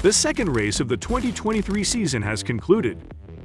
The second race of the 2023 season has concluded,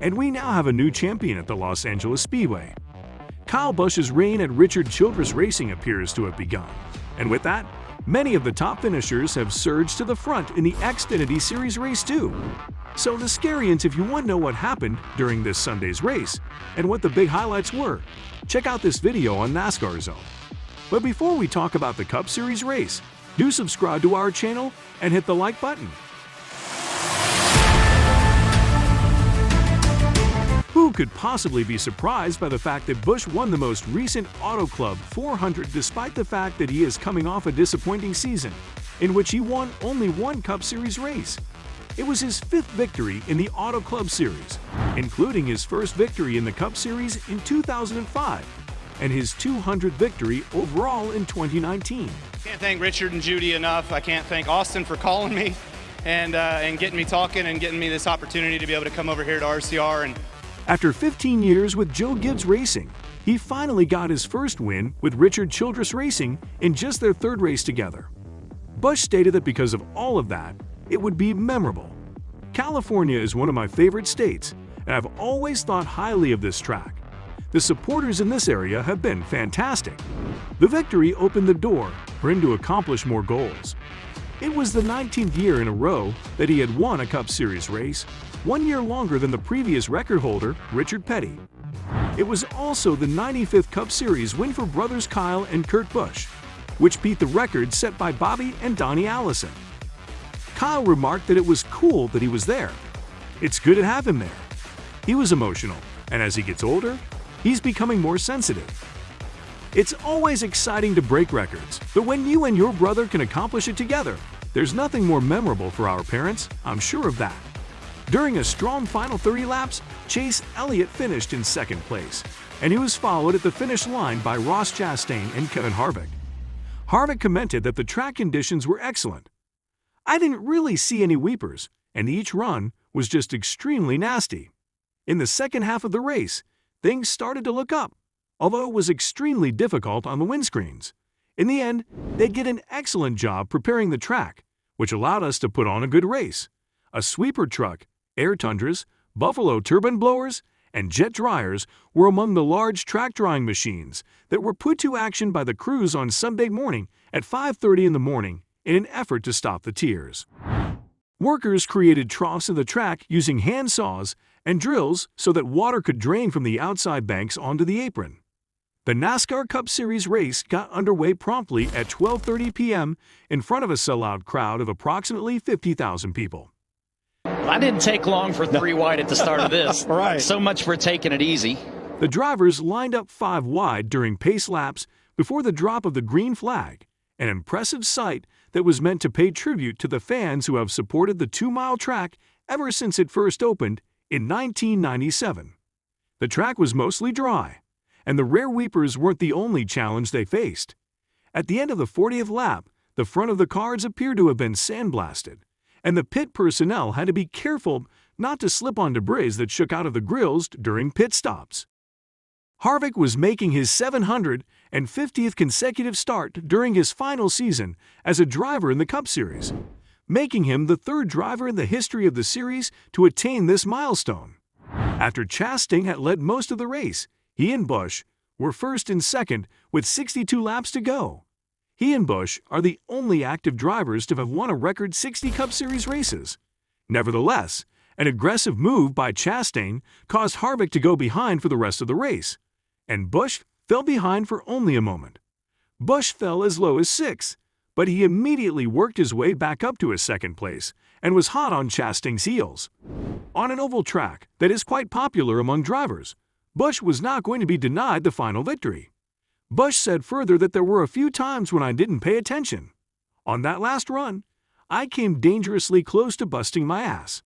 and we now have a new champion at the Los Angeles Speedway. Kyle Busch's reign at Richard Childress Racing appears to have begun, and with that, many of the top finishers have surged to the front in the Xfinity Series race too. So Nascarians, if you want to know what happened during this Sunday's race and what the big highlights were, check out this video on NASCAR Zone. But before we talk about the Cup Series race, do subscribe to our channel and hit the like button. Who could possibly be surprised by the fact that Busch won the most recent Auto Club 400 despite the fact that he is coming off a disappointing season in which he won only one Cup Series race? It was his fifth victory in the Auto Club Series, including his first victory in the Cup Series in 2005 and his 200th victory overall in 2019. Can't thank Richard and Judy enough. I can't thank Austin for calling me and getting me talking and getting me this opportunity to be able to come over here to RCR. After 15 years with Joe Gibbs Racing, he finally got his first win with Richard Childress Racing in just their third race together. Busch stated that because of all of that, it would be memorable. California is one of my favorite states, and I've always thought highly of this track. The supporters in this area have been fantastic. The victory opened the door for him to accomplish more goals. It was the 19th year in a row that he had won a Cup Series race, 1 year longer than the previous record holder, Richard Petty. It was also the 95th Cup Series win for brothers Kyle and Kurt Busch, which beat the record set by Bobby and Donnie Allison. Kyle remarked that it was cool that he was there. It's good to have him there. He was emotional, and as he gets older, he's becoming more sensitive. It's always exciting to break records, but when you and your brother can accomplish it together, there's nothing more memorable for our parents, I'm sure of that. During a strong final 30 laps, Chase Elliott finished in second place, and he was followed at the finish line by Ross Chastain and Kevin Harvick. Harvick commented that the track conditions were excellent. I didn't really see any weepers, and each run was just extremely nasty. In the second half of the race, things started to look up, although it was extremely difficult on the windscreens. In the end, they did an excellent job preparing the track, which allowed us to put on a good race. A sweeper truck, air tundras, Buffalo turbine blowers, and jet dryers were among the large track drying machines that were put to action by the crews on Sunday morning at 5:30 in the morning in an effort to stop the tears. Workers created troughs in the track using hand saws and drills so that water could drain from the outside banks onto the apron. The NASCAR Cup Series race got underway promptly at 12:30 p.m. in front of a sellout crowd of approximately 50,000 people. I didn't take long for three wide at the start of this. Right. So much for taking it easy. The drivers lined up 5 wide during pace laps before the drop of the green flag, an impressive sight that was meant to pay tribute to the fans who have supported the 2-mile track ever since it first opened in 1997. The track was mostly dry, and the rare weepers weren't the only challenge they faced. At the end of the 40th lap, the front of the cars appeared to have been sandblasted, and the pit personnel had to be careful not to slip on debris that shook out of the grills during pit stops. Harvick was making his 750th consecutive start during his final season as a driver in the Cup Series, making him the third driver in the history of the series to attain this milestone. After Chastain had led most of the race, he and Busch were first and second with 62 laps to go. He and Busch are the only active drivers to have won a record 60 Cup Series races. Nevertheless, an aggressive move by Chastain caused Harvick to go behind for the rest of the race, and Busch fell behind for only a moment. Busch fell as low as 6th, but he immediately worked his way back up to his second place and was hot on Chastain's heels. On an oval track that is quite popular among drivers, Busch was not going to be denied the final victory. Busch said further that there were a few times when I didn't pay attention. On that last run, I came dangerously close to busting my ass.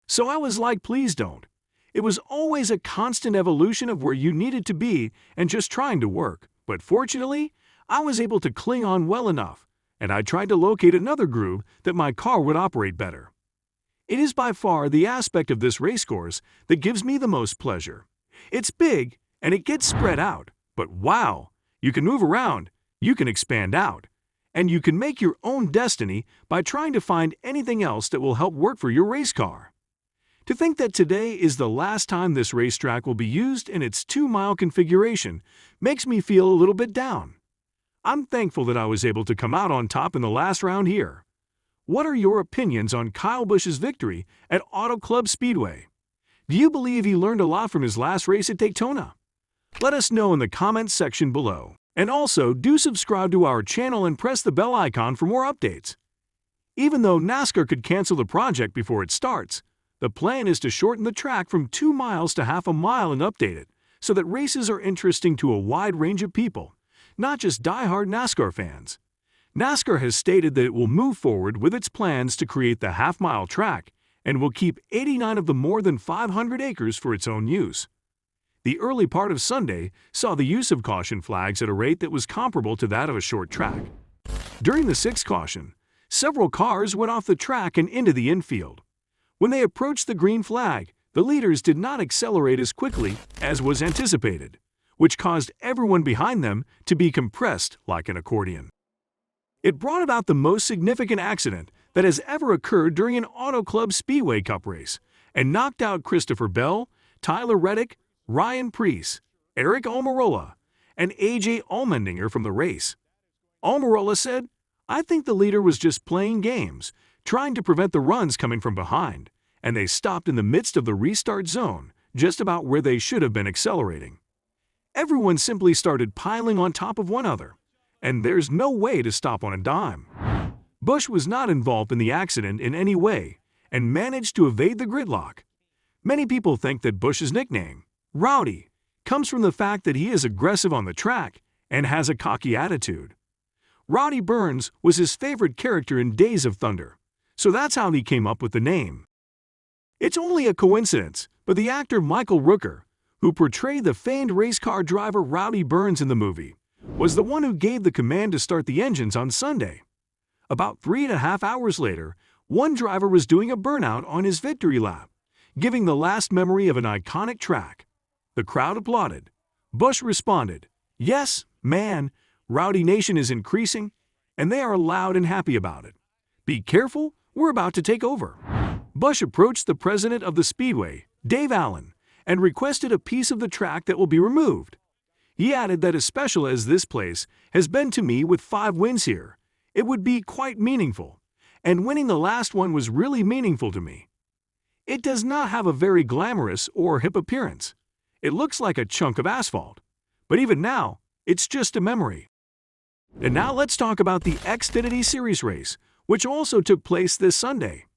So I was like, please don't. It was always a constant evolution of where you needed to be and just trying to work. But fortunately, I was able to cling on well enough, and I tried to locate another groove that my car would operate better. It is by far the aspect of this race course that gives me the most pleasure. It's big, and it gets spread out. But wow, you can move around, you can expand out, And you can make your own destiny by trying to find anything else that will help work for your race car. To think that today is the last time this racetrack will be used in its 2-mile configuration makes me feel a little bit down. I'm thankful that I was able to come out on top in the last round here. What are your opinions on Kyle Busch's victory at Auto Club Speedway? Do you believe he learned a lot from his last race at Daytona? Let us know in the comments section below. And also, do subscribe to our channel and press the bell icon for more updates. Even though NASCAR could cancel the project before it starts, the plan is to shorten the track from 2 miles to half a mile and update it so that races are interesting to a wide range of people, not just die-hard NASCAR fans. NASCAR has stated that it will move forward with its plans to create the half-mile track and will keep 89 of the more than 500 acres for its own use. The early part of Sunday saw the use of caution flags at a rate that was comparable to that of a short track. During the 6th caution, several cars went off the track and into the infield. When they approached the green flag, the leaders did not accelerate as quickly as was anticipated, which caused everyone behind them to be compressed like an accordion. It brought about the most significant accident that has ever occurred during an Auto Club Speedway Cup race and knocked out Christopher Bell, Tyler Reddick, Ryan Preece, Eric Almirola, and A.J. Allmendinger from the race. Almirola said, "I think the leader was just playing games, trying to prevent the runs coming from behind, and they stopped in the midst of the restart zone, just about where they should have been accelerating. Everyone simply started piling on top of one another, and there's no way to stop on a dime." Busch was not involved in the accident in any way and managed to evade the gridlock. Many people think that Busch's nickname, Rowdy, comes from the fact that he is aggressive on the track and has a cocky attitude. Rowdy Burns was his favorite character in Days of Thunder, so that's how he came up with the name. It's only a coincidence, but the actor Michael Rooker, who portrayed the famed race car driver Rowdy Burns in the movie, was the one who gave the command to start the engines on Sunday. About 3.5 hours later, one driver was doing a burnout on his victory lap, giving the last memory of an iconic track. The crowd applauded. Busch responded, "Yes, man, Rowdy Nation is increasing, and they are loud and happy about it. Be careful, we're about to take over." Busch approached the president of the Speedway, Dave Allen, and requested a piece of the track that will be removed. He added that as special as this place has been to me with 5 wins here, it would be quite meaningful, and winning the last one was really meaningful to me. It does not have a very glamorous or hip appearance. It looks like a chunk of asphalt, but even now, it's just a memory. And now let's talk about the Xfinity Series race, which also took place this Sunday.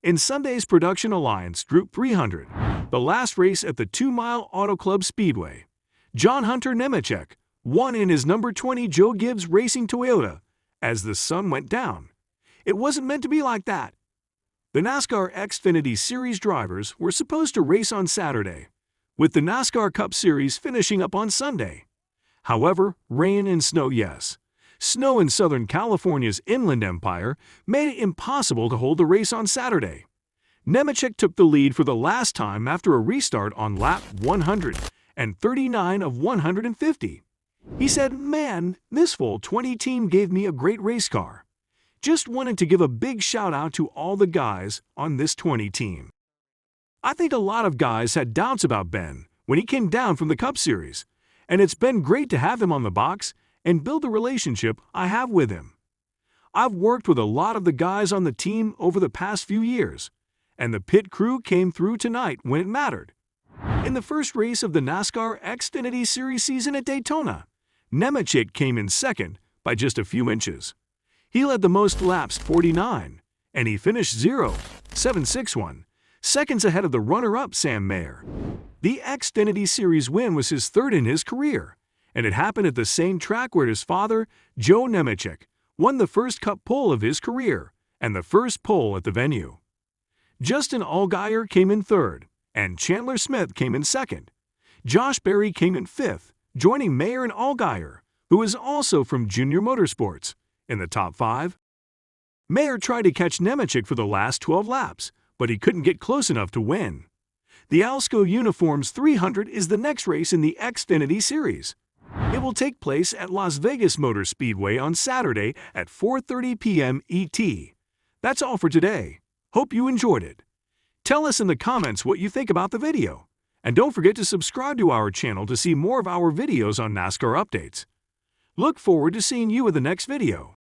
In Sunday's Production Alliance Group 300, the last race at the 2-mile Auto Club Speedway, John Hunter Nemechek won in his number 20 Joe Gibbs Racing Toyota as the sun went down. It wasn't meant to be like that. The NASCAR Xfinity Series drivers were supposed to race on Saturday, with the NASCAR Cup Series finishing up on Sunday. However, rain and snow, yes. Snow in Southern California's Inland Empire made it impossible to hold the race on Saturday. Nemechek took the lead for the last time after a restart on lap 139 of 150. He said, "Man, this full 20 team gave me a great race car. Just wanted to give a big shout out to all the guys on this 20 team." I think a lot of guys had doubts about Ben when he came down from the Cup Series, and it's been great to have him on the box and build the relationship I have with him. I've worked with a lot of the guys on the team over the past few years, and the pit crew came through tonight when it mattered. In the first race of the NASCAR Xfinity Series season at Daytona, Nemechek came in second by just a few inches. He led the most laps, 49, and he finished 0.761 seconds ahead of the runner-up Sam Mayer. The Xfinity Series win was his 3rd in his career, and it happened at the same track where his father, Joe Nemechek, won the first Cup pole of his career and the first pole at the venue. Justin Allgaier came in 3rd, and Chandler Smith came in 2nd. Josh Berry came in 5th, joining Mayer and Allgaier, who is also from Junior Motorsports, in the top 5. Mayer tried to catch Nemechek for the last 12 laps, but he couldn't get close enough to win. The Alsco Uniforms 300 is the next race in the Xfinity Series. It will take place at Las Vegas Motor Speedway on Saturday at 4:30 p.m. ET. That's all for today. Hope you enjoyed it. Tell us in the comments what you think about the video. And don't forget to subscribe to our channel to see more of our videos on NASCAR updates. Look forward to seeing you in the next video.